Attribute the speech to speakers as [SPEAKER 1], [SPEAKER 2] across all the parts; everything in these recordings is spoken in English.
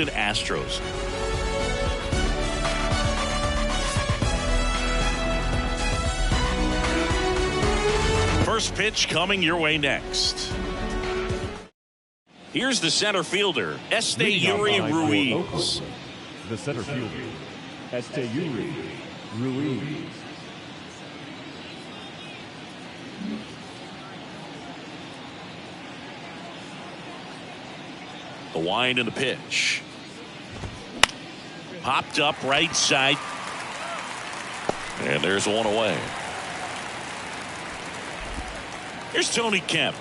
[SPEAKER 1] Astros. First pitch coming your way next. Here's the center fielder, Esteury Ruiz.
[SPEAKER 2] The center fielder, Esteury Ruiz.
[SPEAKER 1] The wind and the pitch. Popped up right side. And there's one away. Here's Tony Kemp.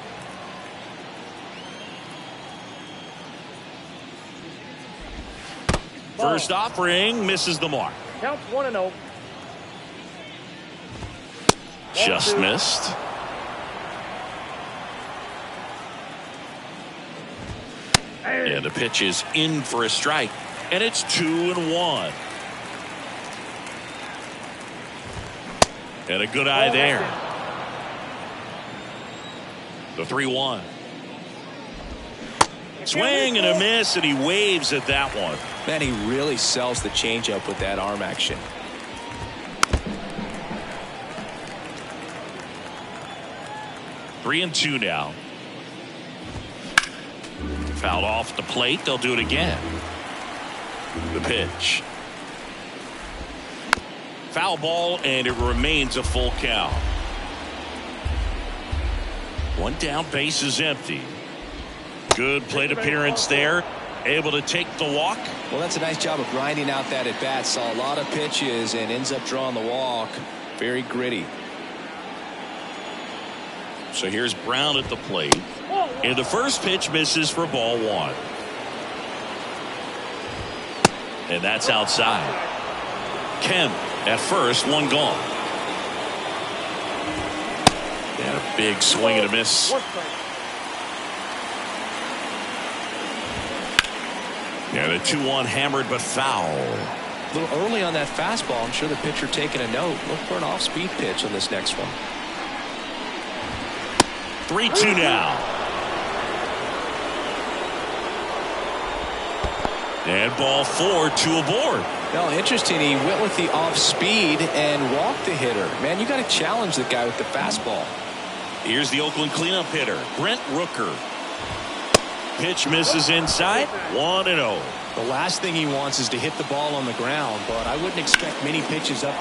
[SPEAKER 1] First offering misses the mark.
[SPEAKER 3] Counts 1-0.
[SPEAKER 1] Just missed. And the pitch is in for a strike. And it's 2-1. And a good eye there. The 3-1. Swing and a miss, and he waves at that one.
[SPEAKER 4] Man, he really sells the changeup with that arm action.
[SPEAKER 1] Three and two now. Fouled off the plate. They'll do it again. The pitch. Foul ball, and it remains a full count. One down, base is empty. Good plate appearance there. Able to take the walk.
[SPEAKER 4] Well, that's a nice job of grinding out that at bat. Saw a lot of pitches and ends up drawing the walk. Very gritty.
[SPEAKER 1] So here's Brown at the plate. And the first pitch misses for ball one. And that's outside. Kemp at first, one gone. And a big swing and a miss. And a 2-1 hammered but foul.
[SPEAKER 4] A little early on that fastball. I'm sure the pitcher taking a note. Look for an off-speed pitch on this next one.
[SPEAKER 1] 3-2 now. And ball four, two aboard.
[SPEAKER 4] Now, interesting, he went with the off-speed and walked the hitter. Man, you got to challenge the guy with the fastball.
[SPEAKER 1] Here's the Oakland cleanup hitter, Brent Rooker. Pitch misses inside, 1-0.
[SPEAKER 4] The last thing he wants is to hit the ball on the ground, but I wouldn't expect many pitches up.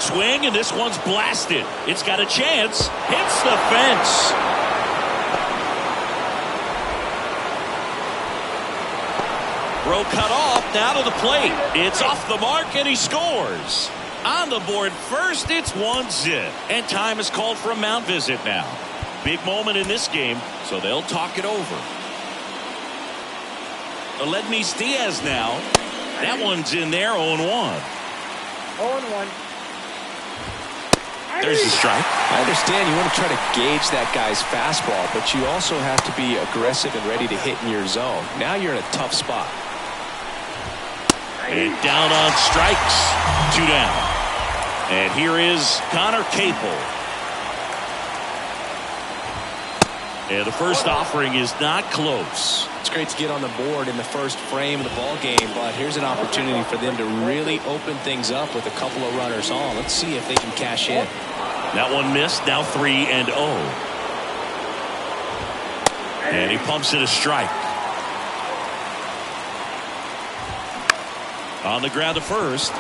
[SPEAKER 1] Swing, and this one's blasted. It's got a chance. Hits the fence. Throw cut off, now to the plate. It's off the mark, and he scores. On the board first, it's 1-0. And time is called for a mound visit now. Big moment in this game, so they'll talk it over. Aledmys Diaz now. That one's in there, 0-1.
[SPEAKER 3] 0-1.
[SPEAKER 1] There's the strike.
[SPEAKER 4] I understand you want to try to gauge that guy's fastball, but you also have to be aggressive and ready to hit in your zone. Now you're in a tough spot.
[SPEAKER 1] And down on strikes. 2 down. And here is Connor Capel. And the first offering is not close.
[SPEAKER 4] It's great to get on the board in the first frame of the ball game, but here's an opportunity for them to really open things up with a couple of runners on. Let's see if they can cash in.
[SPEAKER 1] That one missed. Now 3-0. And he pumps it a strike. On the ground to first.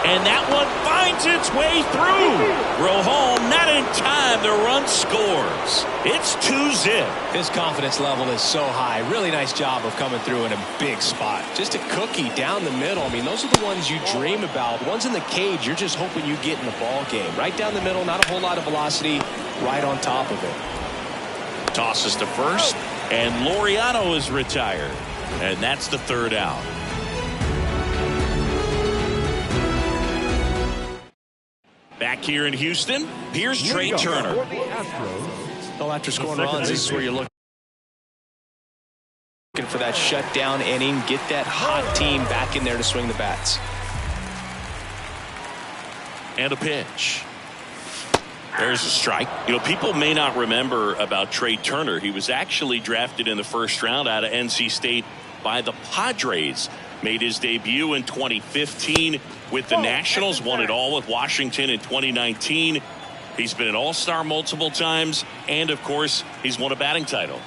[SPEAKER 1] And that one finds its way through. Throw home, not in time. The run scores. It's 2-0.
[SPEAKER 4] His confidence level is so high. Really nice job of coming through in a big spot. Just a cookie down the middle. I mean, those are the ones you dream about. Ones in the cage, you're just hoping you get in the ball game. Right down the middle, not a whole lot of velocity. Right on top of it.
[SPEAKER 1] Tosses to first, and Laureano is retired. And that's the third out. Back here in Houston, here's Trey Turner.
[SPEAKER 4] Well, after scoring runs, this is where you're looking for that shutdown inning. Get that hot team back in there to swing the bats.
[SPEAKER 1] And a pitch. There's a strike. You know, people may not remember about Trey Turner. He was actually drafted in the first round out of NC State by the Padres. Made his debut in 2015 with the Nationals. Won it all with Washington in 2019. He's been an all-star multiple times. And, of course, he's won a batting title.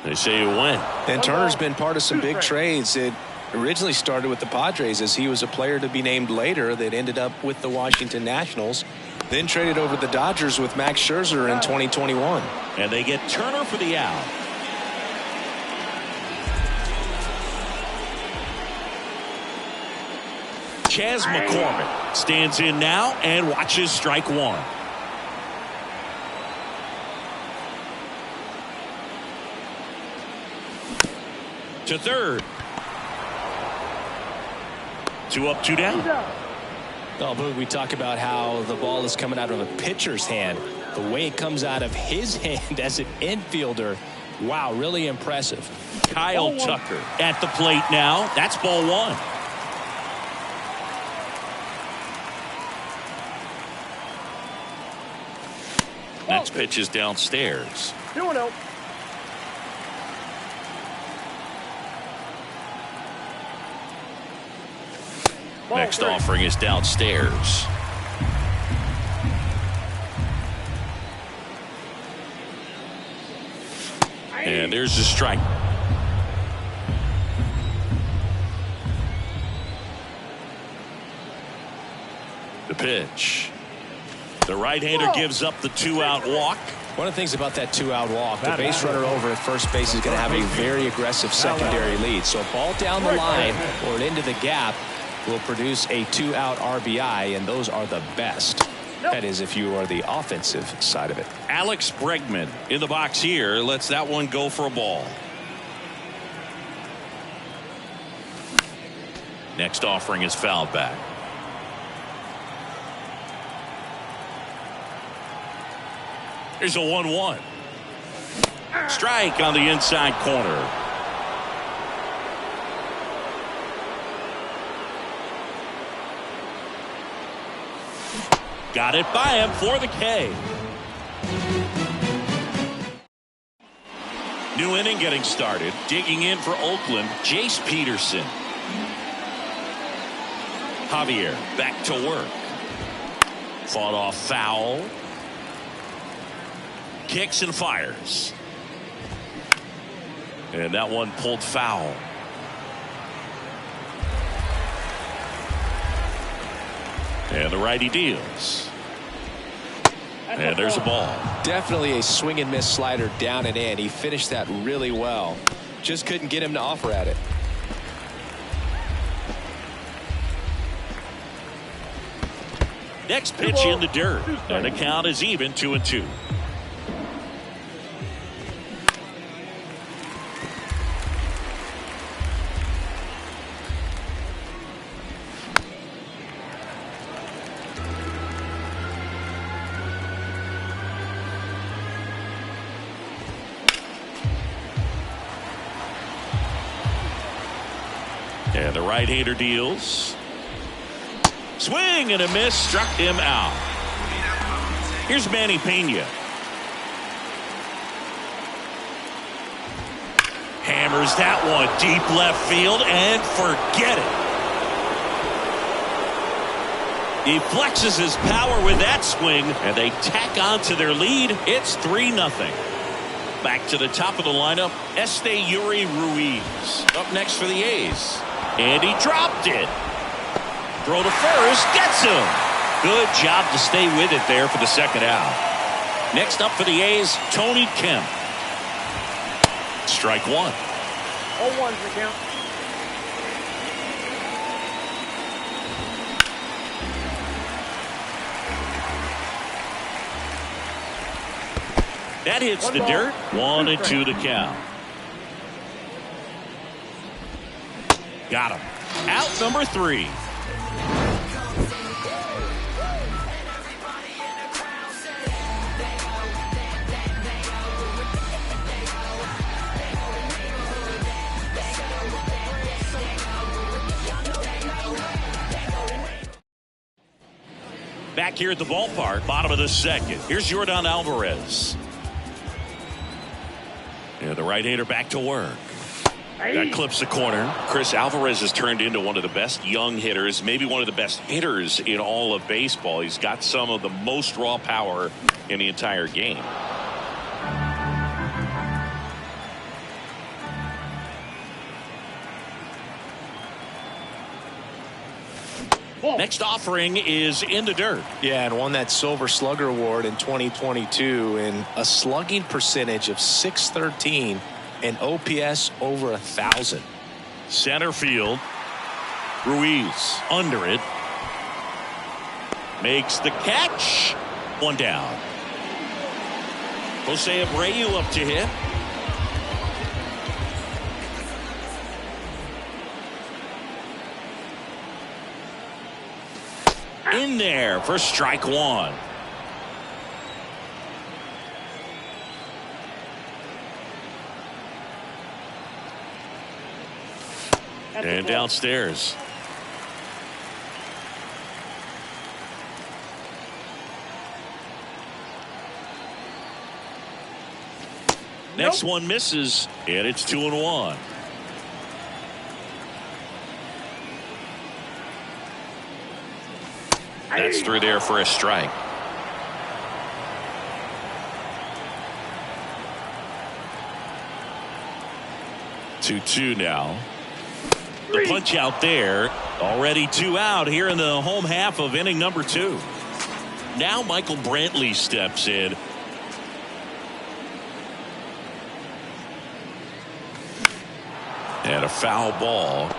[SPEAKER 1] They say you win.
[SPEAKER 4] And Turner's been part of some big trades. It originally started with the Padres as he was a player to be named later that ended up with the Washington Nationals. Then traded over the Dodgers with Max Scherzer in 2021.
[SPEAKER 1] And they get Turner for the out. Chas McCormick stands in now and watches strike one. To third. 2 up, 2 down.
[SPEAKER 4] Oh, Boog, we talk about how the ball is coming out of a pitcher's hand. The way it comes out of his hand as an infielder, wow, really impressive.
[SPEAKER 1] Kyle Tucker at the plate now. That's ball one. Next pitch is downstairs.
[SPEAKER 3] 2-0.
[SPEAKER 1] Next offering is downstairs. And there's a strike. The pitch. The right-hander gives up the 2-out walk.
[SPEAKER 4] One of the things about that 2-out walk, the base runner over at first base is going to have a very aggressive secondary lead. So a ball down the line or into the gap will produce a 2-out RBI, and those are the best. That is if you are the offensive side of it.
[SPEAKER 1] Alex Bregman in the box here lets that one go for a ball. Next offering is fouled back. Here's a 1-1. Strike on the inside corner. Got it by him for the K. New inning getting started. Digging in for Oakland, Jace Peterson. Javier back to work. Fought off foul. Kicks and fires. And that one pulled foul. And the righty deals. And there's a ball.
[SPEAKER 4] Definitely a swing and miss slider down and in. He finished that really well. Just couldn't get him to offer at it.
[SPEAKER 1] Next pitch in the dirt. And the count is even, 2-2. And the right-hander deals. Swing and a miss, struck him out. Here's Manny Pena. Hammers that one deep left field and forget it. He flexes his power with that swing, and they tack on to their lead. It's 3-0. Back to the top of the lineup, Esteury Ruiz. Up next for the A's. And he dropped it. Throw to first, gets him. Good job to stay with it there for the second out. Next up for the A's, Tony Kemp. Strike one.
[SPEAKER 3] 0-1's the count.
[SPEAKER 1] That hits the dirt. 1-2 the count. Got him. Out number 3. Back here at the ballpark, bottom of the second. Here's Yordan Alvarez. And the right-hander back to work. That clips the corner. Chris Alvarez has turned into one of the best young hitters, maybe one of the best hitters in all of baseball. He's got some of the most raw power in the entire game. Next offering is in the dirt.
[SPEAKER 4] Yeah, and won that Silver Slugger Award in 2022 and a slugging percentage of .613 and OPS over 1,000.
[SPEAKER 1] Center field. Ruiz under it. Makes the catch. One down. Jose Abreu up to hit. In there for strike one. And downstairs. Next one misses, and it's 2-1. That's through there for a strike. Two now. The punch out there. Already 2 out here in the home half of inning number 2. Now Michael Brantley steps in. And a foul ball.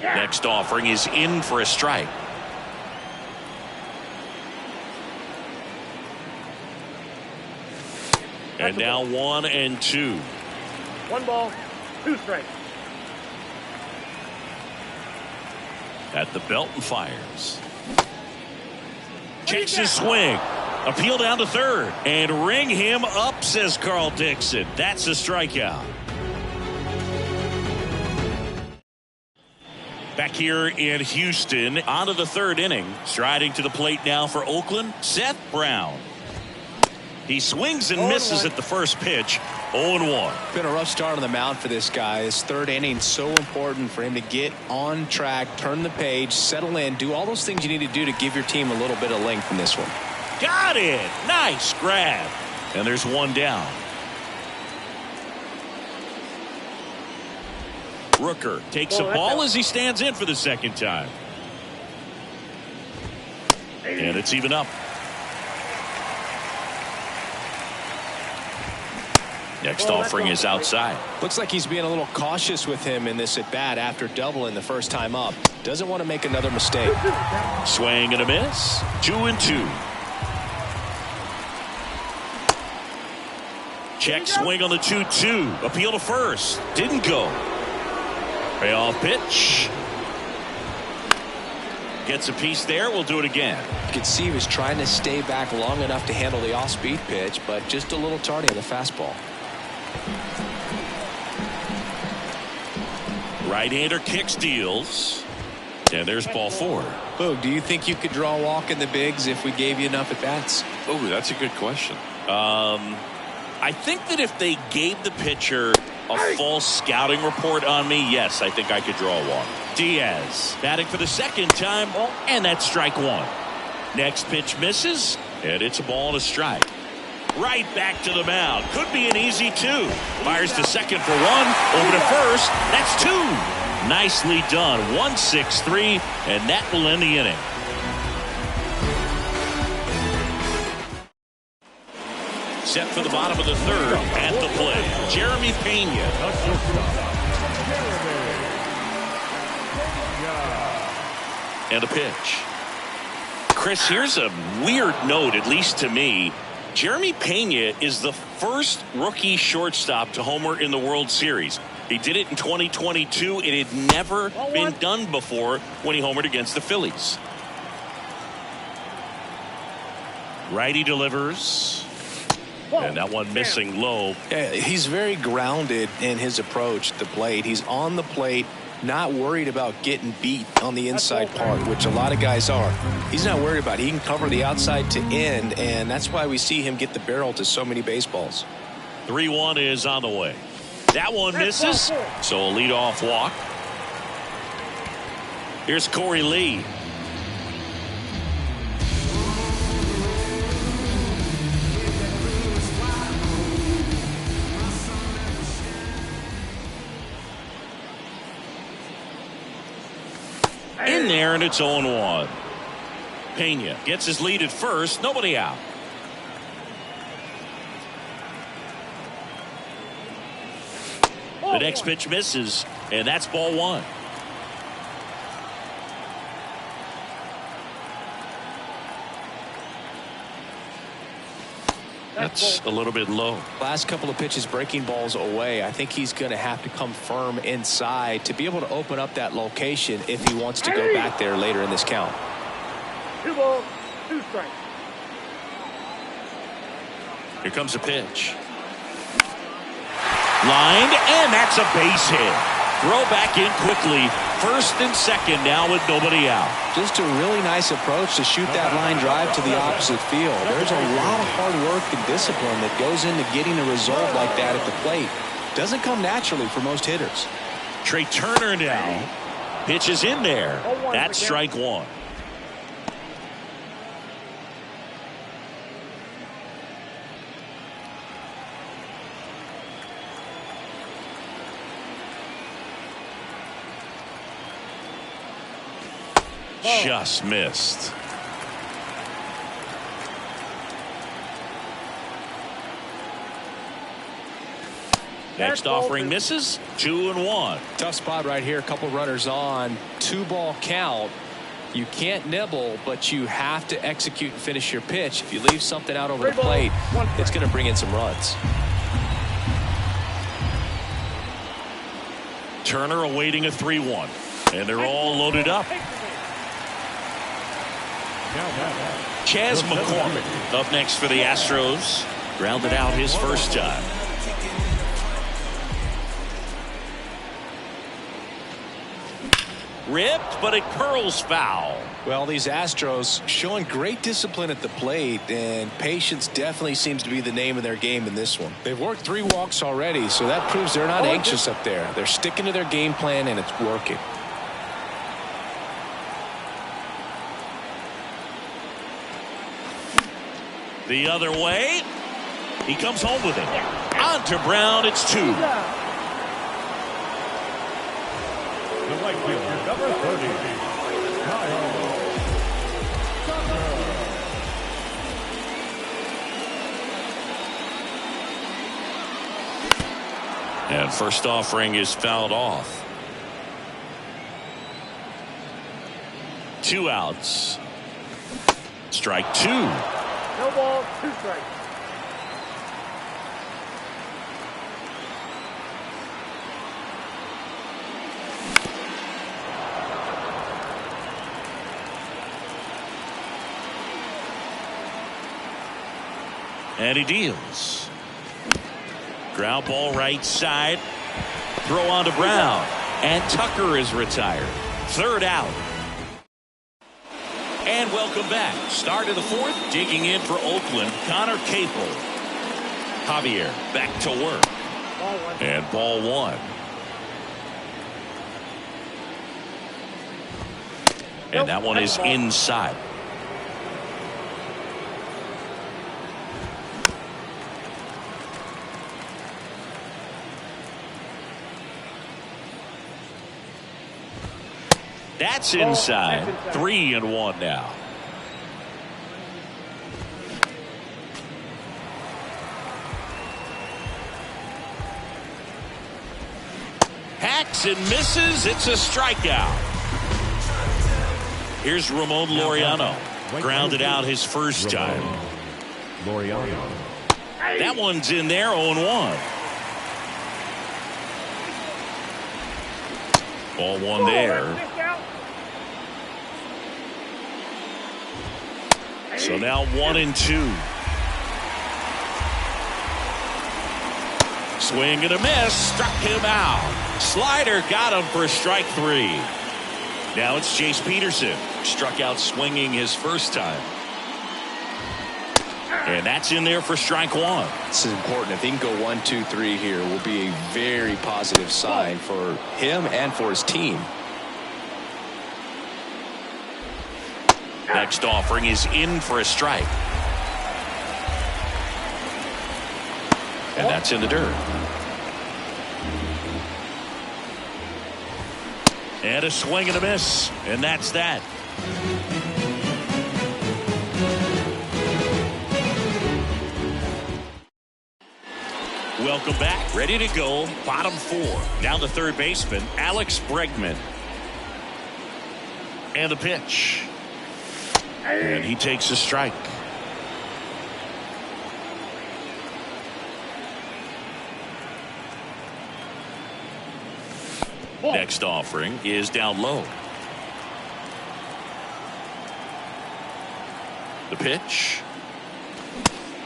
[SPEAKER 1] Next offering is in for a strike. And now 1-2.
[SPEAKER 3] 1 ball, 2 strikes.
[SPEAKER 1] At the belt and fires. Checks his swing. Appeal down to third. And ring him up, says Carl Dixon. That's a strikeout. Back here in Houston, on to the 3rd inning. Striding to the plate now for Oakland, Seth Brown. He swings and misses at the first pitch. 0-1.
[SPEAKER 4] Been a rough start on the mound for this guy. His 3rd inning so important for him to get on track, turn the page, settle in, do all those things you need to do to give your team a little bit of length in this one.
[SPEAKER 1] Got it. Nice grab. And there's 1 down. Rooker takes a ball as he stands in for the 2nd time. And it's even up. Next offering is outside.
[SPEAKER 4] Looks like he's being a little cautious with him in this at bat after doubling the first time up. Doesn't want to make another mistake.
[SPEAKER 1] Swing and a miss. 2-2. Check swing on the 2-2. Appeal to first. Didn't go. Payoff pitch. Gets a piece there. We'll do it again.
[SPEAKER 4] You can see he was trying to stay back long enough to handle the off-speed pitch, but just a little tardy on the fastball.
[SPEAKER 1] Right-hander kicks, deals. And there's ball 4.
[SPEAKER 4] Boog, do you think you could draw a walk in the bigs if we gave you enough at-bats?
[SPEAKER 1] Oh, that's a good question. I think that if they gave the pitcher a false scouting report on me, yes, I think I could draw a walk. Diaz batting for the 2nd time, and that's strike 1. Next pitch misses, and it's a ball and a strike. Right back to the mound. Could be an easy 2. Fires to second for 1. Over to first. That's 2. Nicely done. 1-6-3, and that will end the inning. Set for the bottom of the 3rd. At the plate, Jeremy Pena. And a pitch. Chris, here's a weird note, at least to me. Jeremy Pena is the first rookie shortstop to homer in the World Series. He did it in 2022. It had never been done before when he homered against the Phillies. Righty delivers. And that one missing low.
[SPEAKER 4] Yeah, he's very grounded in his approach to the plate. He's on the plate, not worried about getting beat on the inside part, which a lot of guys are. He's not worried about it. He can cover the outside to end, and that's why we see him get the barrel to so many baseballs.
[SPEAKER 1] 3-1 is on the way. That one misses, so a leadoff walk. Here's Corey Lee. In there, and it's 0-1. Pena gets his lead at first. Nobody out. The next pitch misses, and that's ball one. That's a little bit low.
[SPEAKER 4] Last couple of pitches breaking balls away. I think he's going to have to come firm inside to be able to open up that location if he wants to go back there later in this count.
[SPEAKER 3] 2 balls, 2 strikes.
[SPEAKER 1] Here comes a pitch. Lined, and that's a base hit. Throw back in quickly. First and second now with nobody out.
[SPEAKER 4] Just a really nice approach to shoot that line drive to the opposite field. There's a lot of hard work and discipline that goes into getting a result like that at the plate. Doesn't come naturally for most hitters.
[SPEAKER 1] Trey Turner now pitches in there. That's strike one. Just missed. Next offering misses. 2-1.
[SPEAKER 4] Tough spot right here. A couple runners on. 2-ball count. You can't nibble, but you have to execute and finish your pitch. If you leave something out over the plate, it's going to bring in some runs.
[SPEAKER 1] Turner awaiting a 3-1, and they're all loaded up. Chas McCormick up next for the Astros. Grounded out his first time. Ripped, but it curls foul.
[SPEAKER 4] Well, these Astros showing great discipline at the plate, and patience definitely seems to be the name of their game in this one. They've worked 3 walks already, so that proves they're not anxious up there. They're sticking to their game plan, and it's working.
[SPEAKER 1] The other way. He comes home with it. On to Brown. It's 2.
[SPEAKER 2] The right fielder, number 30, Kyle.
[SPEAKER 1] And first offering is fouled off. 2 outs. Strike 2.
[SPEAKER 3] No balls, 2 strikes.
[SPEAKER 1] And he deals. Ground ball right side. Throw on to Brown. And Tucker is retired. 3rd out. And welcome back. Start of the 4th. Digging in for Oakland, Connor Capel. Javier back to work. And ball 1. And that one is inside. That's inside. 3-1 now. Hacks and misses. It's a strikeout. Here's Ramon Laureano. Grounded out his first time.
[SPEAKER 2] Laureano.
[SPEAKER 1] That one's in there. 0-1. Ball 1 there. So now 1-2. Swing and a miss. Struck him out. Slider got him for strike 3. Now it's Chase Peterson. Struck out swinging his first time. And that's in there for strike 1.
[SPEAKER 4] This is important. If he can go 1, 2, 3 here, will be a very positive sign for him and for his team.
[SPEAKER 1] Next offering is in for a strike. And that's in the dirt. And a swing and a miss. And that's that. Welcome back. Ready to go. Bottom 4. Now the third baseman, Alex Bregman. And the pitch. And he takes a strike. Next offering is down low. The pitch.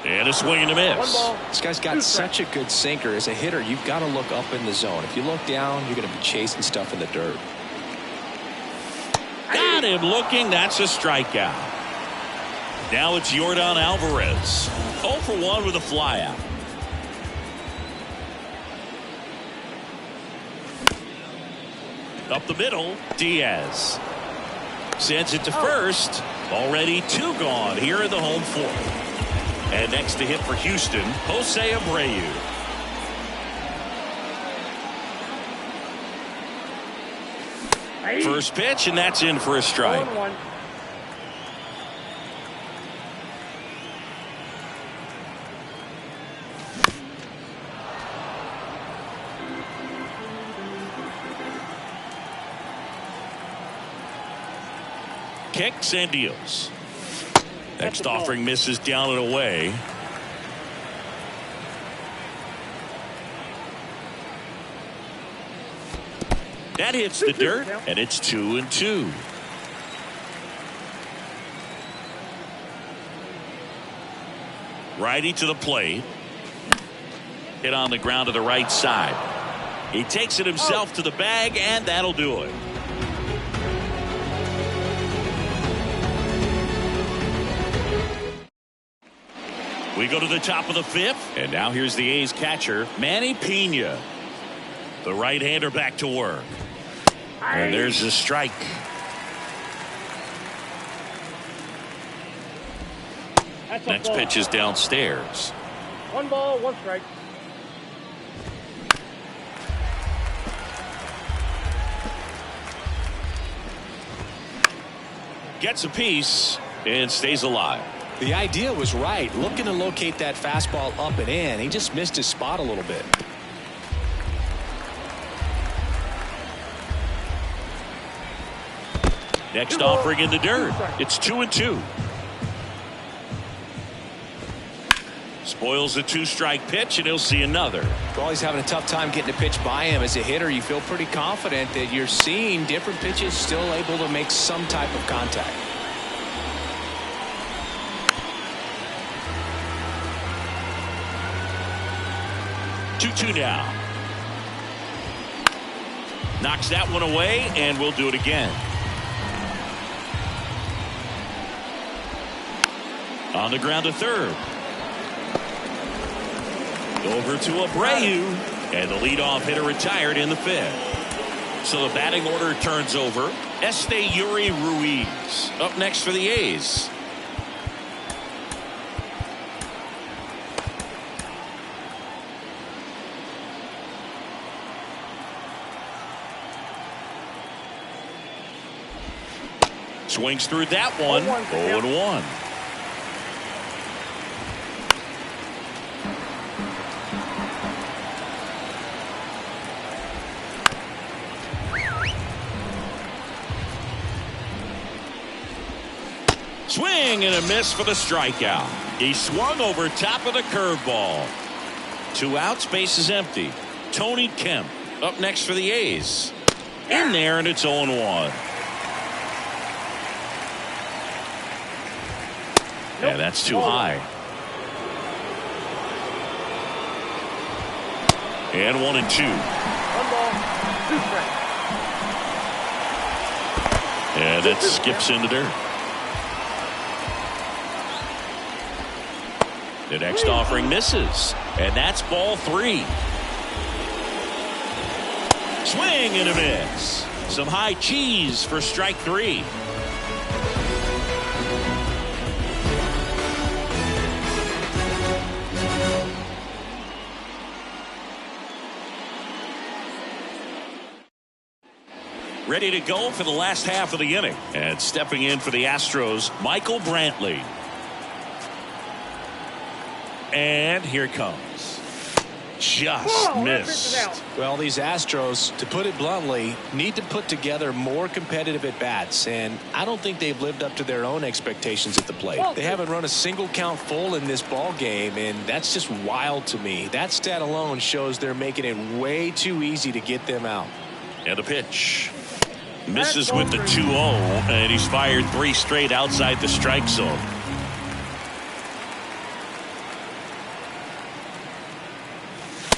[SPEAKER 1] And a swing and a miss.
[SPEAKER 4] This guy's got such a good sinker. As a hitter, you've got to look up in the zone. If you look down, you're going to be chasing stuff in the dirt.
[SPEAKER 1] Got him looking. That's a strikeout. Now it's Yordan Alvarez. 0 for 1 with a flyout. Up the middle, Diaz. Sends it to first. Already 2 gone here in the home 4th. And next to hit for Houston, Jose Abreu. First pitch, and that's in for a strike.
[SPEAKER 3] 1-1.
[SPEAKER 1] Kicks and deals. Next offering misses down and away. That hits the dirt, and it's 2-2. Righty to the plate. Hit on the ground to the right side. He takes it himself to the bag, and that'll do it. We go to the top of the 5th, and now here's the A's catcher, Manny Pena. The right-hander back to work. And there's a strike. Next pitch is downstairs.
[SPEAKER 3] 1 ball, 1 strike.
[SPEAKER 1] Gets a piece and stays alive.
[SPEAKER 4] The idea was right. Looking to locate that fastball up and in. He just missed his spot a little bit.
[SPEAKER 1] Next offering in the dirt. It's 2-2. Spoils a 2-strike pitch, and he'll see another.
[SPEAKER 4] Well, he's having a tough time getting a pitch by him. As a hitter, you feel pretty confident that you're seeing different pitches still able to make some type of contact.
[SPEAKER 1] Two now. Knocks that one away, and we'll do it again. On the ground to third. Over to Abreu, and the leadoff hitter retired in the 5th. So the batting order turns over. Yuri Ruiz up next for the A's. Swings through that one. 0-1. Swing and a miss for the strikeout. He swung over top of the curveball. 2 outs, base is empty. Tony Kemp up next for the A's. In there, and it's 0-1. Yeah, that's too high. And 1-2.
[SPEAKER 3] 1 ball, 2 strikes.
[SPEAKER 1] And that skips in the dirt. The next offering misses. And that's ball 3. Swing and a miss. Some high cheese for strike 3. Ready to go for the last half of the inning. And stepping in for the Astros, Michael Brantley. And here it comes. Just missed.
[SPEAKER 4] Well, these Astros, to put it bluntly, need to put together more competitive at-bats, and I don't think they've lived up to their own expectations at the plate. They haven't run a single count full in this ball game, and that's just wild to me. That stat alone shows they're making it way too easy to get them out.
[SPEAKER 1] And a pitch. Misses with the 2-0, and he's fired 3 straight outside the strike zone.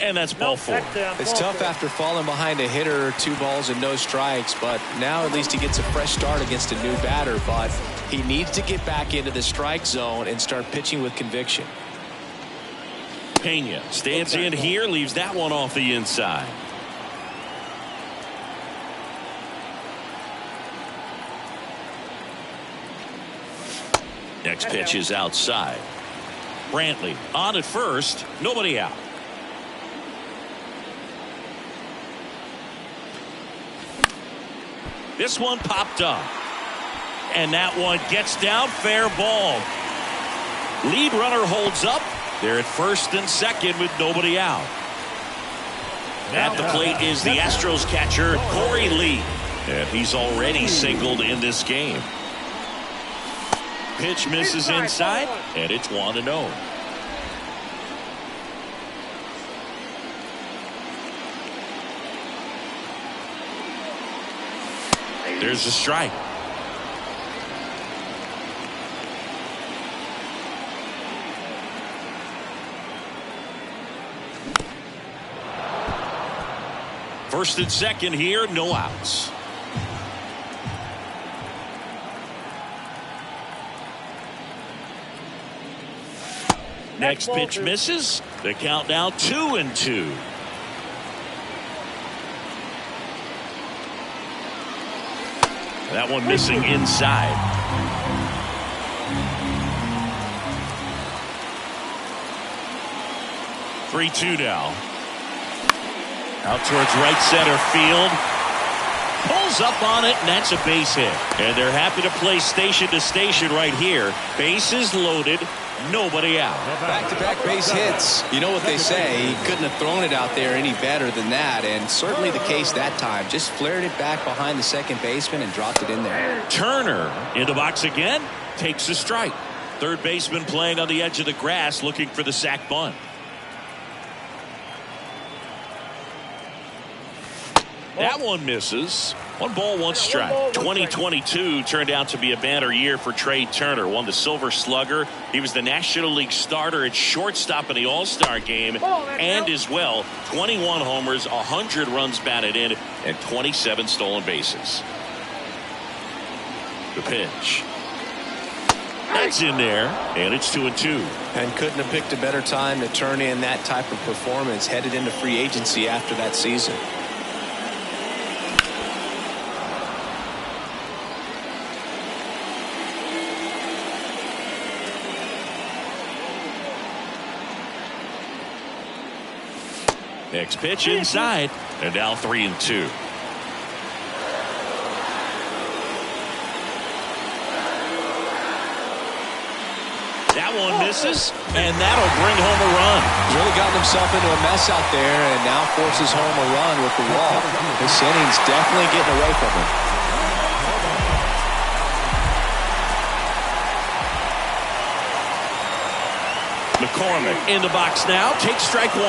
[SPEAKER 1] And that's ball 4.
[SPEAKER 4] It's tough after falling behind a hitter, 2 balls and no strikes, but now at least he gets a fresh start against a new batter. But he needs to get back into the strike zone and start pitching with conviction.
[SPEAKER 1] Pena stands in here, leaves that one off the inside. Next pitch is outside. Brantley on at first, nobody out. This one popped up. And that one gets down, fair ball. Lead runner holds up. They're at first and second with nobody out. At the plate is the Astros catcher, Corey Lee. And he's already singled in this game. Pitch misses inside, and it's 1-0. There's a strike. First and second here, no outs. Next pitch misses. The count now 2-2. That one missing inside. Three-2 now. Out towards right center field. Pulls up on it, and that's a base hit. And they're happy to play station to station right here. Bases loaded. Nobody out.
[SPEAKER 4] Back-to-back base hits. You know what they say. He couldn't have thrown it out there any better than that, and certainly the case that time. Just flared it back behind the second baseman and dropped it in there.
[SPEAKER 1] Turner in the box again. Takes a strike. Third baseman playing on the edge of the grass looking for the sac bunt. That one misses. 1 ball, 1 strike. 2022 turned out to be a banner year for Trey Turner. Won the Silver Slugger. He was the National League starter at shortstop in the All-Star game. And as well, 21 homers, 100 runs batted in, and 27 stolen bases. The pitch. That's in there, and it's 2-2.
[SPEAKER 4] And couldn't have picked a better time to turn in that type of performance headed into free agency after that season.
[SPEAKER 1] Next pitch inside, and now 3-2. That one misses, and that'll bring home a run.
[SPEAKER 4] He's really gotten himself into a mess out there and now forces home a run with the walk. This inning's definitely getting away from him.
[SPEAKER 1] McCormick in the box now, takes strike 1.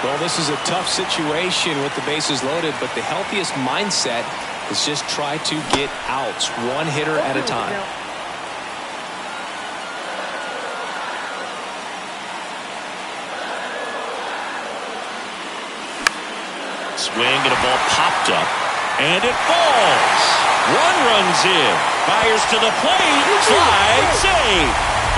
[SPEAKER 4] Well, this is a tough situation with the bases loaded, but the healthiest mindset is just try to get outs, one hitter at a time.
[SPEAKER 1] swing and a ball popped up. And it falls. One runs in. Fires to the plate. Slide. Save.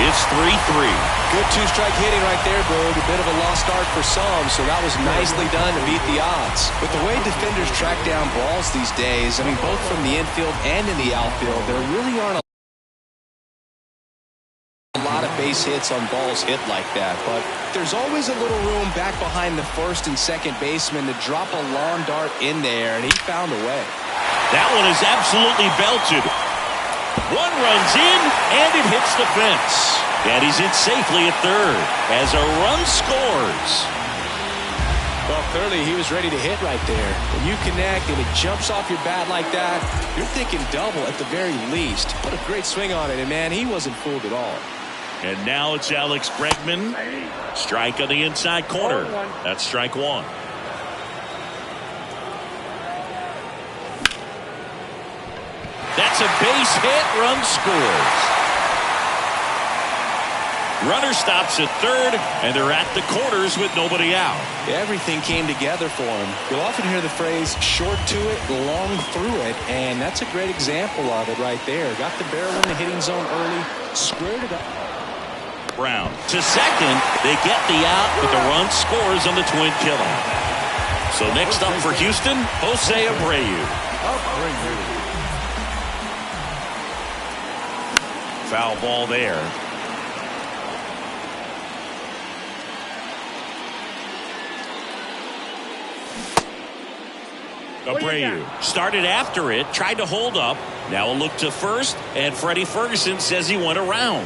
[SPEAKER 1] It's 3-3.
[SPEAKER 4] Good two-strike hitting right there, Boog. A bit of a lost start for some, so that was nicely done to beat the odds. With the way defenders track down balls these days, I mean, both from the infield and in the outfield, there really aren't a lot of base hits on balls hit like that. But there's always a little room back behind the first and second baseman to drop a lawn dart in there, and he found a way.
[SPEAKER 1] That one is absolutely belted. One runs in, and it hits the fence. And he's in safely at third as a run scores.
[SPEAKER 4] Well, clearly he was ready to hit right there. When you connect and it jumps off your bat like that, you're thinking double at the very least. Put a great swing on it, and man, he wasn't fooled at all.
[SPEAKER 1] And now it's Alex Bregman. Strike on the inside corner. That's strike one. That's a base hit. Run scores. Runner stops at third, and they're at the corners with nobody out.
[SPEAKER 4] Everything came together for him. You'll often hear the phrase short to it, long through it, and that's a great example of it right there. Got the barrel in the hitting zone early, squared it up.
[SPEAKER 1] Brown to second. They get the out, but the run scores on the twin killer. So next up for Houston, Jose Abreu. Foul ball there. Abreu started after it, tried to hold up. Now a look to first, and Freddie Ferguson says he went around.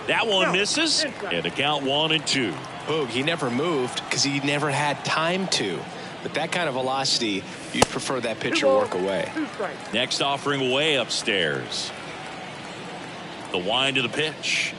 [SPEAKER 1] That one misses, and the count 1-2.
[SPEAKER 4] Boog, he never moved because he never had time to. But that kind of velocity, you'd prefer that pitcher work away.
[SPEAKER 1] Next offering way upstairs. The wind to the pitch.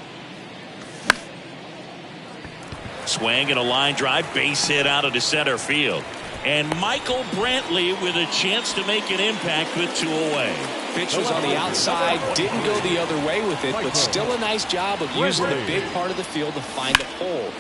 [SPEAKER 1] Swing and a line drive, base hit out of the center field. And Michael Brantley with a chance to make an impact with two away.
[SPEAKER 4] Pitch was on the outside, didn't go the other way with it, but still a nice job of using the big part of the field to find a hole.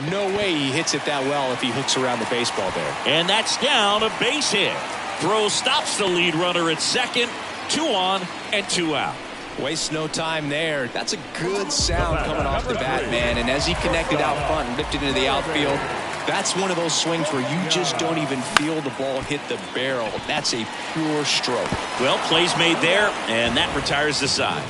[SPEAKER 4] No way he hits it that well if he hooks around the baseball there.
[SPEAKER 1] And that's down, a base hit. Throw stops the lead runner at second. 2 on and 2 out.
[SPEAKER 4] Waste no time there. That's a good sound coming off the bat, man. And as he connected out front and lifted into the outfield, that's one of those swings where you just don't even feel the ball hit the barrel. That's a pure stroke.
[SPEAKER 1] Well, plays made there, and that retires the side.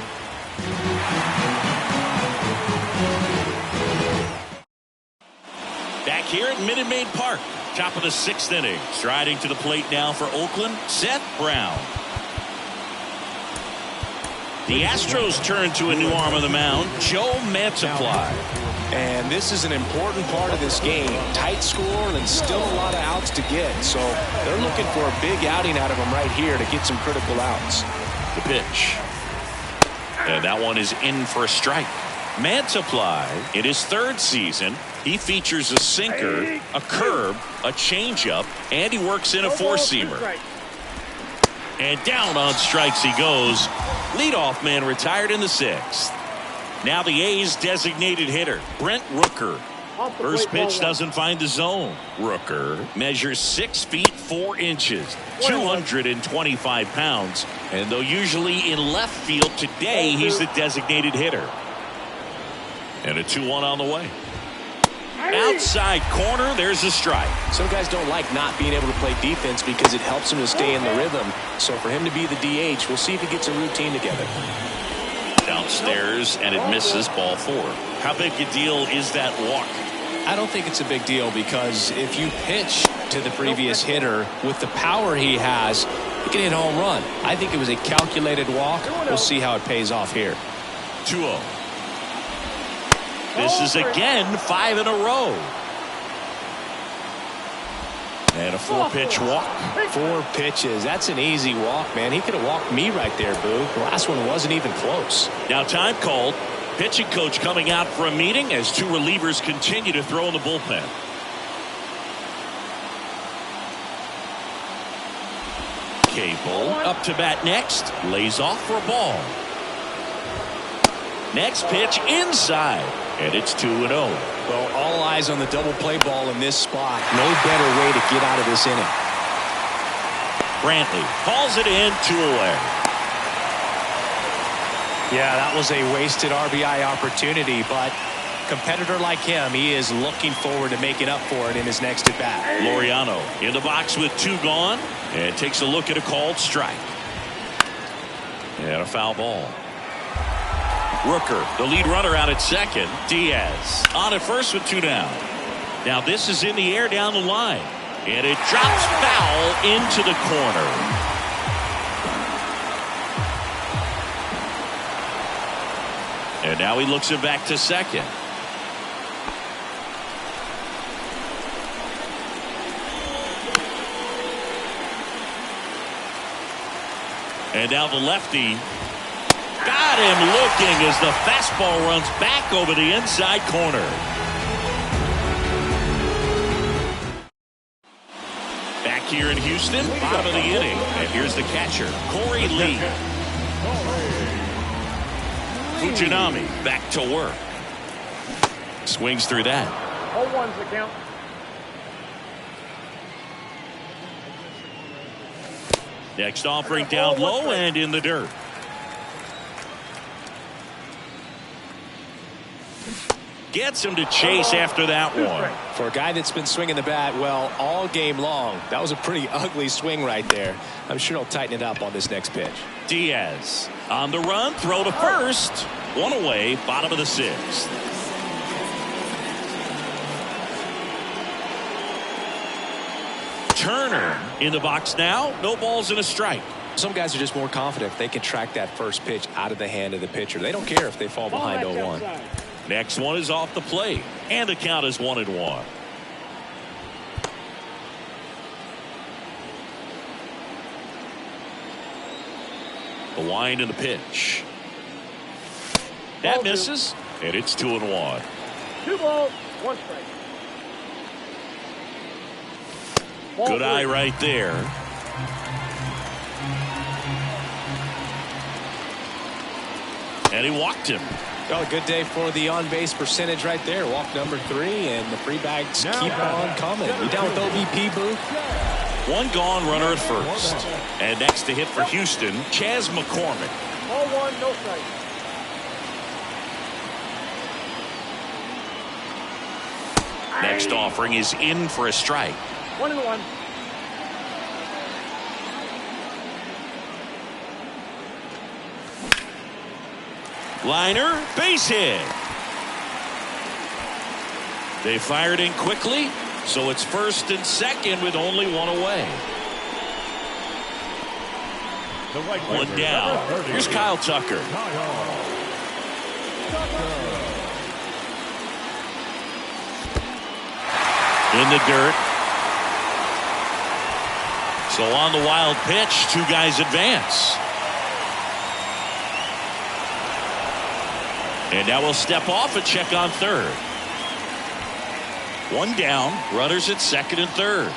[SPEAKER 1] Back here at Minute Maid Park, top of the 6th inning. Striding to the plate now for Oakland, Seth Brown. The Astros turn to a new arm on the mound, Joe Mantiply.
[SPEAKER 4] And this is an important part of this game. Tight score and still a lot of outs to get. So they're looking for a big outing out of him right here to get some critical outs.
[SPEAKER 1] The pitch. And that one is in for a strike. Mantiply, in his 3rd season, he features a sinker, a curve, a changeup, and he works in a 4-seamer. And down on strikes he goes. Leadoff man retired in the 6th. Now the A's designated hitter, Brent Rooker. First pitch doesn't find the zone. Rooker measures 6 feet 4 inches, 225 pounds. And though usually in left field, today he's the designated hitter. And a 2-1 on the way. Outside corner, there's a strike.
[SPEAKER 4] Some guys don't like not being able to play defense because it helps him to stay in the rhythm. So for him to be the DH, we'll see if he gets a routine together.
[SPEAKER 1] Downstairs, and it misses, ball 4. How big a deal is that walk?
[SPEAKER 4] I don't think it's a big deal because if you pitch to the previous hitter with the power he has, he can hit a home run. I think it was a calculated walk. We'll see how it pays off here.
[SPEAKER 1] 2-0. This is again 5 in a row. And a 4-pitch walk.
[SPEAKER 4] 4 pitches. That's an easy walk, man. He could have walked me right there, Boo. The last one wasn't even close.
[SPEAKER 1] Now time called. Pitching coach coming out for a meeting as 2 relievers continue to throw in the bullpen. Cable up to bat next. Lays off for a ball. Next pitch inside. and it's 2-0.
[SPEAKER 4] Well, all eyes on the double play ball in this spot. No better way to get out of this inning.
[SPEAKER 1] Brantley calls it in, 2 away.
[SPEAKER 4] Yeah, that was a wasted RBI opportunity, but competitor like him, he is looking forward to making up for it in his next at-bat.
[SPEAKER 1] Laureano in the box with 2 gone, and takes a look at a called strike. And a foul ball. Rooker, the lead runner, out at second. Diaz on at first with 2 down. Now this is in the air down the line, and it drops foul into the corner. And now he looks it back to second. And now the lefty got him looking as the fastball runs back over the inside corner. Back here in Houston, bottom of the inning. And here's the catcher, Corey Lee. Fujinami back to work. Swings through that.
[SPEAKER 3] 0-1's the count.
[SPEAKER 1] Next offering down low and in the dirt. Gets him to chase after that one.
[SPEAKER 4] For a guy that's been swinging the bat, well, all game long, that was a pretty ugly swing right there. I'm sure he'll tighten it up on this next pitch.
[SPEAKER 1] Diaz on the run, throw to first. 1 away, bottom of the 6th. Turner in the box now. No balls and a strike.
[SPEAKER 4] Some guys are just more confident if they can track that first pitch out of the hand of the pitcher. They don't care if they fall behind 0-1.
[SPEAKER 1] Next one is off the plate, and the count is 1-1. The wind and the pitch. That misses, and it's 2-1.
[SPEAKER 3] 2 balls, 1 strike.
[SPEAKER 1] Good eye right there. And he walked him.
[SPEAKER 4] Well, a good day for the on-base percentage right there. Walk number 3, and the free bags keep on coming. You down with OVP, Booth?
[SPEAKER 1] 1 gone, runner at first. And next to hit for Houston, Chas McCormick.
[SPEAKER 3] 0-1, no strike.
[SPEAKER 1] Next offering is in for a strike.
[SPEAKER 3] 1-1.
[SPEAKER 1] Liner, base hit. They fired in quickly, so it's first and second with only 1 away. 1 down. Here's Kyle Tucker. In the dirt. So on the wild pitch, 2 guys advance. And now we'll step off and check on third. 1 down, runners at second and third.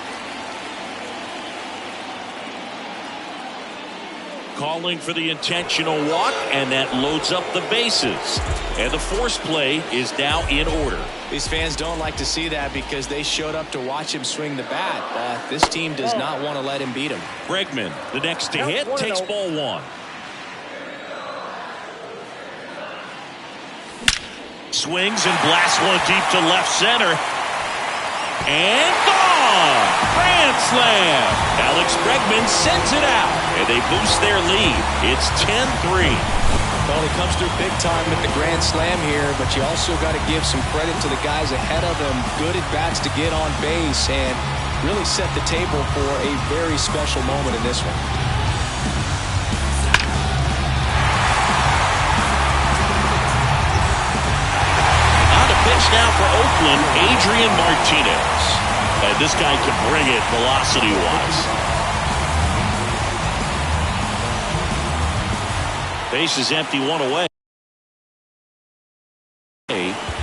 [SPEAKER 1] Calling for the intentional walk, and that loads up the bases. And the force play is now in order.
[SPEAKER 4] These fans don't like to see that because they showed up to watch him swing the bat. But this team does not want to let him beat him.
[SPEAKER 1] Bregman, the next to hit, takes ball 1. Swings and blasts one deep to left center. And gone! Grand slam! Alex Bregman sends it out, and they boost their lead. It's 10-3.
[SPEAKER 4] Well, he comes through big time with the grand slam here, but you also got to give some credit to the guys ahead of him. Good at-bats to get on base and really set the table for a very special moment in this one.
[SPEAKER 1] Now for Oakland, Adrian Martinez. And this guy can bring it velocity-wise. Base is empty, 1 away.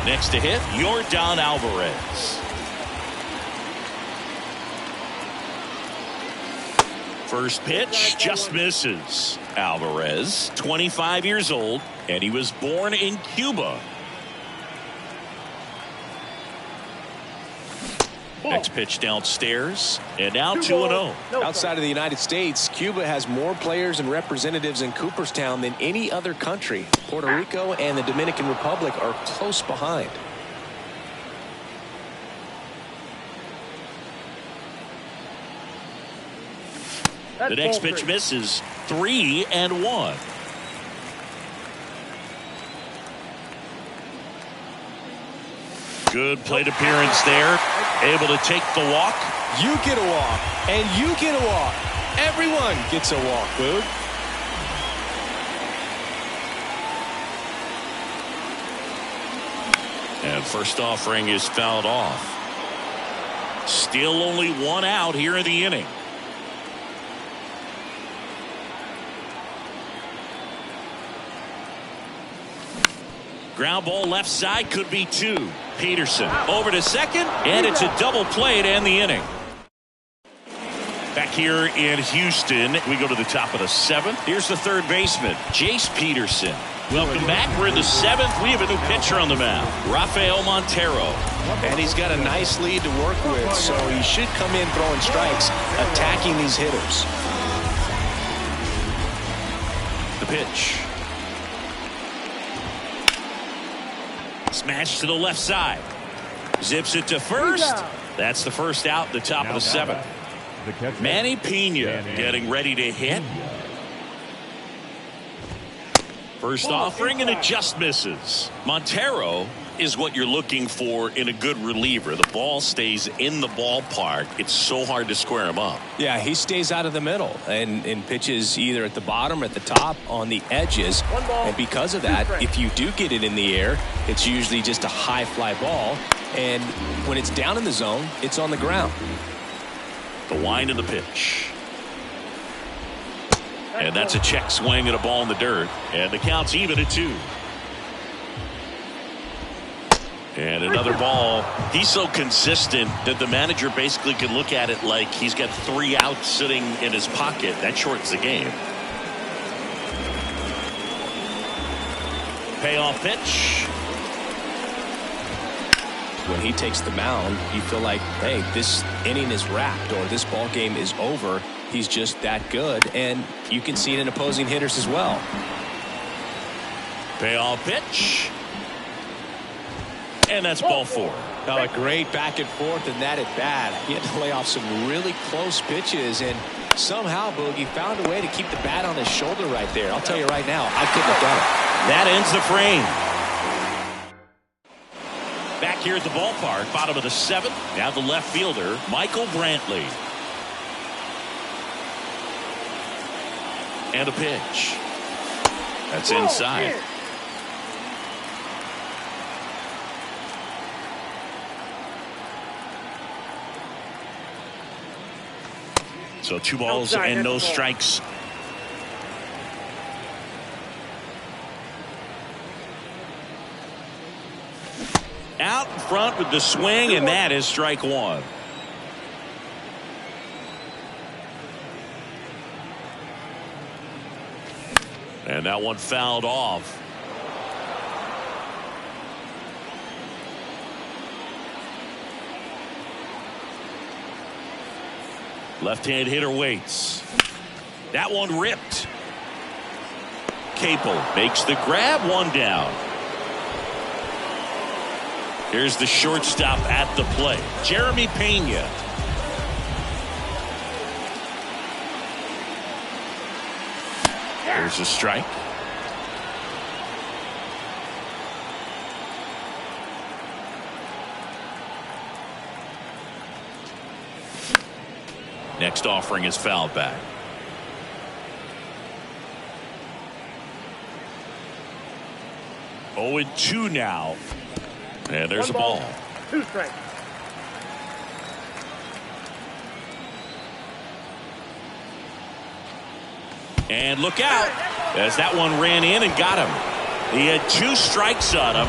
[SPEAKER 1] Next to hit, Yordan Alvarez. First pitch just misses. Alvarez, 25 years old, and he was born in Cuba. Next pitch downstairs, and now 2-0.
[SPEAKER 3] No
[SPEAKER 4] Outside
[SPEAKER 3] strike.
[SPEAKER 4] of the United States, Cuba has more players and representatives in Cooperstown than any other country. Puerto Rico and the Dominican Republic are close behind.
[SPEAKER 3] That's
[SPEAKER 1] The next
[SPEAKER 3] ball
[SPEAKER 1] pitch
[SPEAKER 3] 3.
[SPEAKER 1] misses. 3-1. Good plate appearance there. Able to take the walk.
[SPEAKER 4] You get a walk, and you get a walk. Everyone gets a walk, Boog.
[SPEAKER 1] And first offering is fouled off. Still only 1 out here in the inning. Ground ball left side, could be 2. Peterson over to second, and it's a double play to end the inning. Back here in Houston, we go to the top of the 7th. Here's the third baseman, Jace Peterson. Welcome back. We're in the 7th. We have a new pitcher on the mound, Rafael Montero.
[SPEAKER 4] And he's got a nice lead to work with, so he should come in throwing strikes, attacking these hitters.
[SPEAKER 1] The pitch. Smash to the left side. Zips it to first. That's the first out at the top of the 7th.
[SPEAKER 2] The catcher,
[SPEAKER 1] Manny Pena getting ready to hit. First offering, and it just misses. Montero is what you're looking for in a good reliever. The ball stays in the ballpark. It's so hard to square him up.
[SPEAKER 4] Yeah, he stays out of the middle and pitches either at the bottom or at the top on the edges. And because of that, if you do get it in the air, it's usually just a high fly ball. And when it's down in the zone, it's on the ground.
[SPEAKER 1] The wind of the pitch. And that's a check swing and a ball in the dirt. And the count's even at 2. And another ball. He's so consistent that the manager basically can look at it like he's got 3 outs sitting in his pocket. That shortens the game. Payoff pitch.
[SPEAKER 4] When he takes the mound, you feel like, hey, this inning is wrapped or this ball game is over. He's just that good, and you can see it in opposing hitters as well.
[SPEAKER 1] Payoff pitch. And that's ball 4.
[SPEAKER 4] Oh, a great back and forth in that at bat. He had to lay off some really close pitches, and somehow Boogie found a way to keep the bat on his shoulder right there. I'll tell you right now, I couldn't have done it.
[SPEAKER 1] That ends the frame. Back here at the ballpark, bottom of the 7th. Now the left fielder, Michael Brantley. And a pitch. That's inside. So 2 balls and no strikes. Out in front with the swing, and that is strike 1. And that one fouled off. Left-hand hitter waits. That one ripped. Capel makes the grab, 1 down. Here's the shortstop at the plate, Jeremy Pena. There's a strike. Next offering is fouled back. Oh, and 2 now. And there's a ball.
[SPEAKER 3] 2 strikes.
[SPEAKER 1] And look out, as that one ran in and got him. He had 2 strikes on him,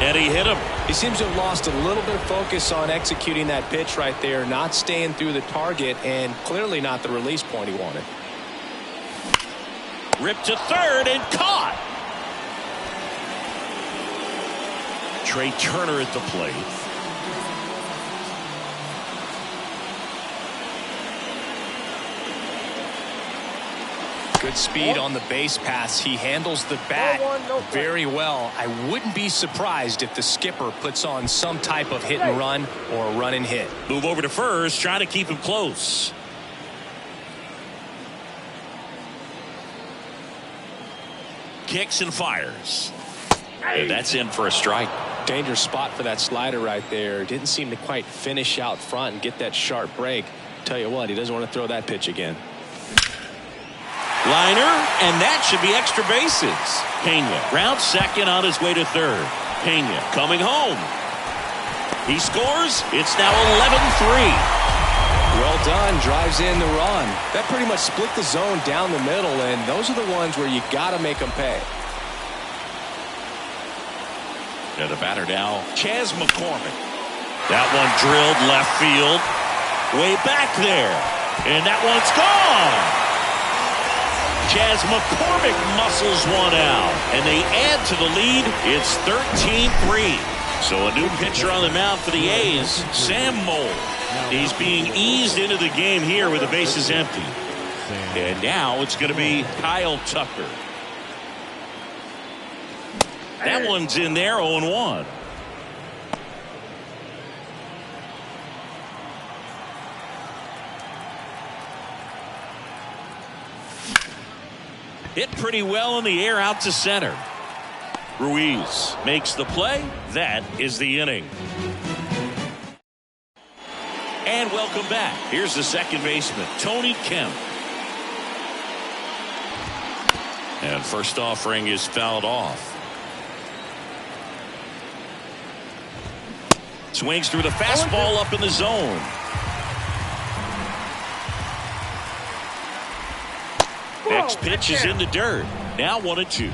[SPEAKER 1] and he hit him.
[SPEAKER 4] He seems to have lost a little bit of focus on executing that pitch right there, not staying through the target, and clearly not the release point he wanted.
[SPEAKER 1] Ripped to third and caught. Trey Turner at the plate.
[SPEAKER 4] Good speed on the base pass. He handles the bat very well. I wouldn't be surprised if the skipper puts on some type of hit and run or run and hit.
[SPEAKER 1] Move over to first, trying to keep him close. Kicks and fires. And that's in for a strike.
[SPEAKER 4] Dangerous spot for that slider right there. Didn't seem to quite finish out front and get that sharp break. Tell you what, he doesn't want to throw that pitch again.
[SPEAKER 1] Liner, and that should be extra bases. Pena rounds second on his way to third. Pena coming home. He scores. It's now 11-3.
[SPEAKER 4] Well done. Drives in the run. That pretty much split the zone down the middle, and those are the ones where you got to make them pay.
[SPEAKER 1] And the batter now, Chas McCormick. That one drilled left field. Way back there. And that one's gone. Chas McCormick muscles one out. And they add to the lead. It's 13-3. So a new pitcher on the mound for the A's, Sam Moll. He's being eased into the game here with the bases empty. And now it's going to be Kyle Tucker. That one's in there, 0-1. Hit pretty well in the air out to center. Ruiz makes the play. That is the inning. And welcome back. Here's the second baseman, Tony Kemp. And first offering is fouled off. Swings through the fastball up in the zone. Next pitch is in the dirt. Now 1-2.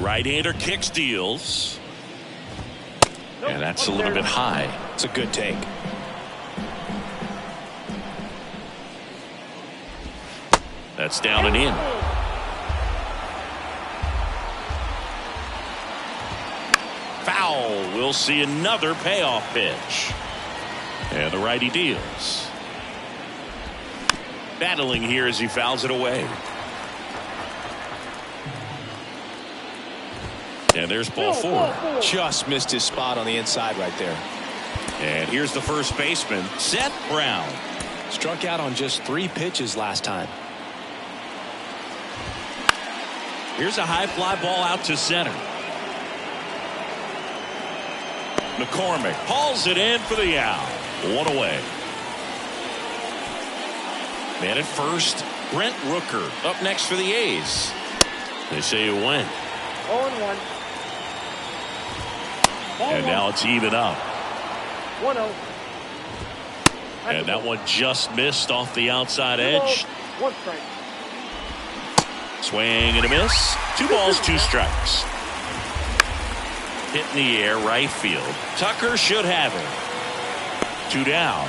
[SPEAKER 1] Right-hander kicks, deals. And that's a little bit high.
[SPEAKER 4] It's a good take.
[SPEAKER 1] That's down and in. Foul. We'll see another payoff pitch. And the righty deals. Battling here as he fouls it away. And there's ball four.
[SPEAKER 4] Just missed his spot on the inside right there.
[SPEAKER 1] And here's the first baseman, Seth Brown.
[SPEAKER 4] Struck out on just 3 pitches last time.
[SPEAKER 1] Here's a high fly ball out to center. McCormick hauls it in for the out. 1 away. Man at first, Brent Rooker up next for the A's. They say it went.
[SPEAKER 3] 0-1.
[SPEAKER 1] And now it's even up.
[SPEAKER 3] 1-0.
[SPEAKER 1] And that one just missed off the outside edge.
[SPEAKER 3] 1 strike.
[SPEAKER 1] Swing and a miss. 2 balls, 2 strikes. Hit in the air, right field. Tucker should have it. 2 down.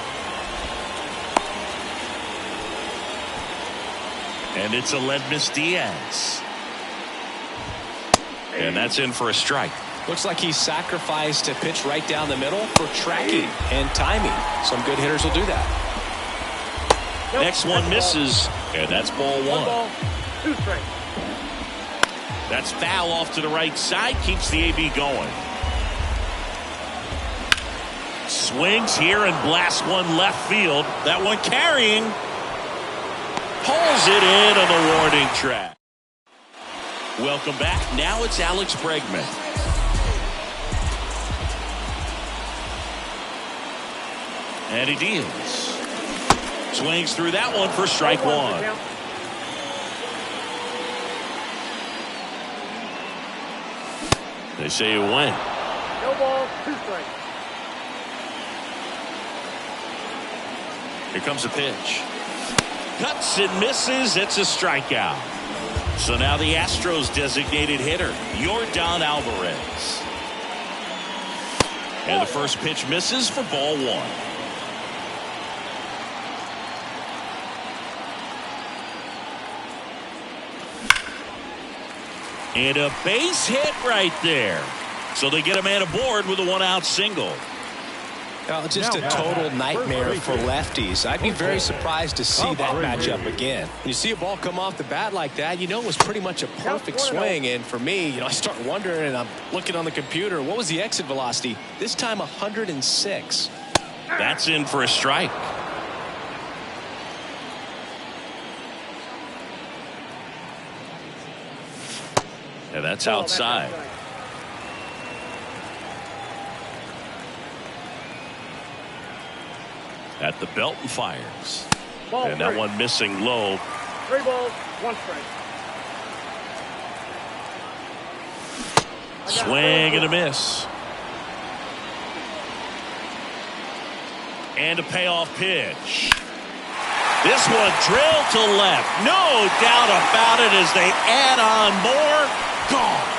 [SPEAKER 1] And it's Aledmys Diaz. And that's in for a strike.
[SPEAKER 4] Looks like he sacrificed a pitch right down the middle for tracking and timing. Some good hitters will do that.
[SPEAKER 1] Next one misses, and that's ball 1.
[SPEAKER 3] 1 ball, 2 strikes.
[SPEAKER 1] That's foul off to the right side, keeps the AB going. Swings here and blasts one left field. That one carrying. Pulls it in on the warning track. Welcome back. Now it's Alex Bregman. And he deals. Swings through that one for strike 1. They say it went.
[SPEAKER 3] No ball, 2 strikes.
[SPEAKER 1] Here comes a pitch. Cuts and misses. It's a strikeout. So now the Astros designated hitter, Yordan Alvarez. And the first pitch misses for ball 1. And a base hit right there. So they get a man aboard with a 1-out single.
[SPEAKER 4] Just a total nightmare for lefties. I'd be very surprised to see that matchup again. When you see a ball come off the bat like that, you know it was pretty much a perfect swing. And for me, I start wondering, and I'm looking on the computer, what was the exit velocity? This time 106.
[SPEAKER 1] That's in for a strike. And that's outside. At the belt and fires. And that one missing low.
[SPEAKER 3] 3 balls, 1 strike.
[SPEAKER 1] Swing and a miss. And a payoff pitch. This one drilled to left. No doubt about it as they add on more. Gone.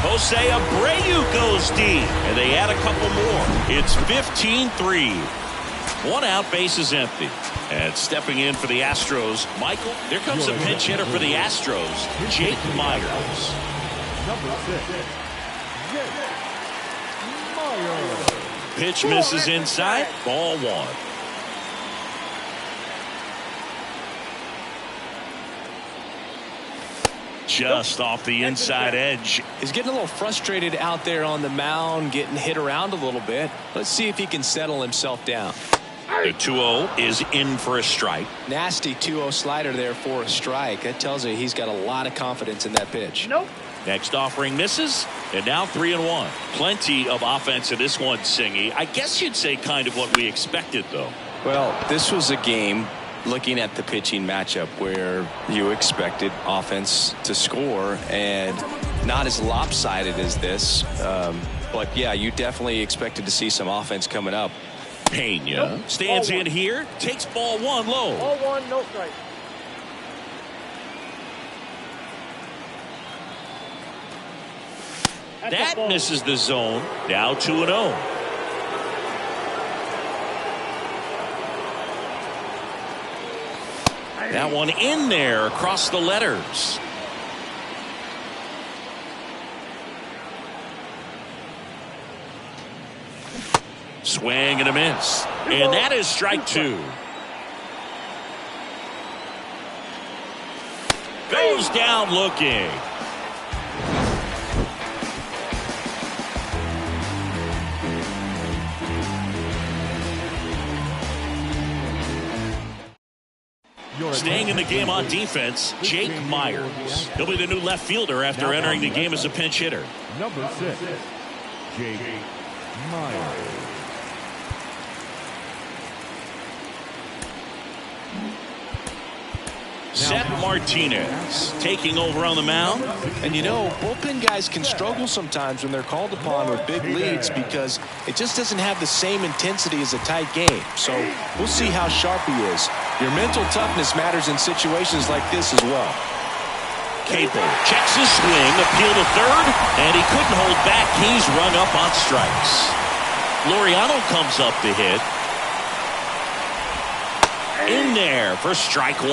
[SPEAKER 1] Jose Abreu goes deep. And they add a couple more. It's 15-3. 1 out, base is empty. And stepping in for the Astros, Michael, there comes a pinch hitter for the Astros, Jake Myers.
[SPEAKER 2] Number 6, Jake Myers.
[SPEAKER 1] Pitch misses inside, ball 1. Just off the inside edge.
[SPEAKER 4] He's getting a little frustrated out there on the mound, getting hit around a little bit. Let's see if he can settle himself down.
[SPEAKER 1] The 2-0 is in for a strike.
[SPEAKER 4] Nasty 2-0 slider there for a strike. That tells you he's got a lot of confidence in that pitch.
[SPEAKER 3] Nope.
[SPEAKER 1] Next offering misses, and now 3-1. Plenty of offense in this one, Singy. I guess you'd say kind of what we expected, though.
[SPEAKER 4] Well, this was a game, looking at the pitching matchup, where you expected offense to score, and not as lopsided as this. But, yeah, you definitely expected to see some offense coming up.
[SPEAKER 1] Pena stands in here, takes ball 1 low.
[SPEAKER 3] Ball 1, no strike.
[SPEAKER 1] That misses the zone. Now 2-0. That one in there across the letters. Swing and a miss. And that is strike 2. Goes down looking. Staying in the game on defense, Jake Myers. He'll be the new left fielder after entering the game as a pinch hitter.
[SPEAKER 2] Number 6, Jake Myers.
[SPEAKER 1] Seth Martinez taking over on the mound.
[SPEAKER 4] And bullpen guys can struggle sometimes when they're called upon with big leads because it just doesn't have the same intensity as a tight game. So we'll see how sharp he is. Your mental toughness matters in situations like this as well.
[SPEAKER 1] Capel checks his swing, appeal to third, and he couldn't hold back. He's rung up on strikes. Laureano comes up to hit. In there for strike 1.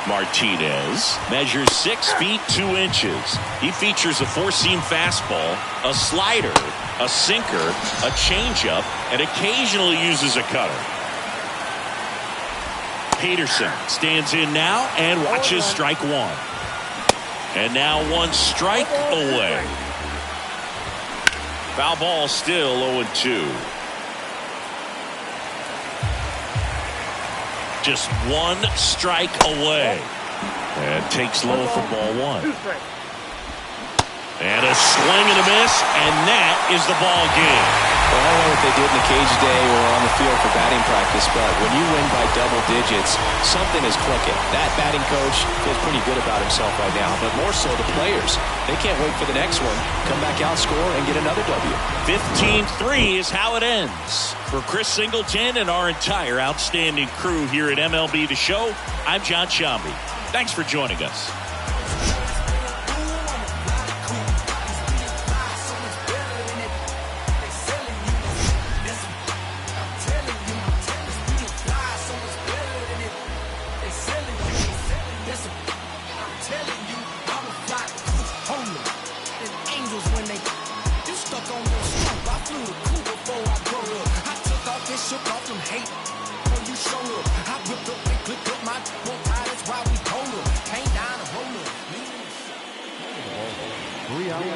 [SPEAKER 1] Martinez measures 6 feet 2 inches. He features a 4-seam fastball, a slider, a sinker, a changeup, and occasionally uses a cutter. Peterson stands in now and watches strike 1. And now 1 strike away. Foul ball still 0-2. Just 1 strike away. And takes low for ball 1. And a swing and a miss, and that is the ball game.
[SPEAKER 4] Well, I don't know what they did in the cage today or on the field for batting practice, but when you win by double digits, something is clicking. That batting coach feels pretty good about himself right now, but more so the players. They can't wait for the next one. Come back out, score, and get another W.
[SPEAKER 1] 15-3 is how it ends. For Chris Singleton and our entire outstanding crew here at MLB The Show, I'm John Shambi. Thanks for joining us.
[SPEAKER 5] When they, you stuck on your stump. I flew the coop before I grow up. shook off some hate. Oh, you showed up. I whipped up and clicked up my bow tie. That's why we told her. Came down and rolled her.
[SPEAKER 2] 3 hours.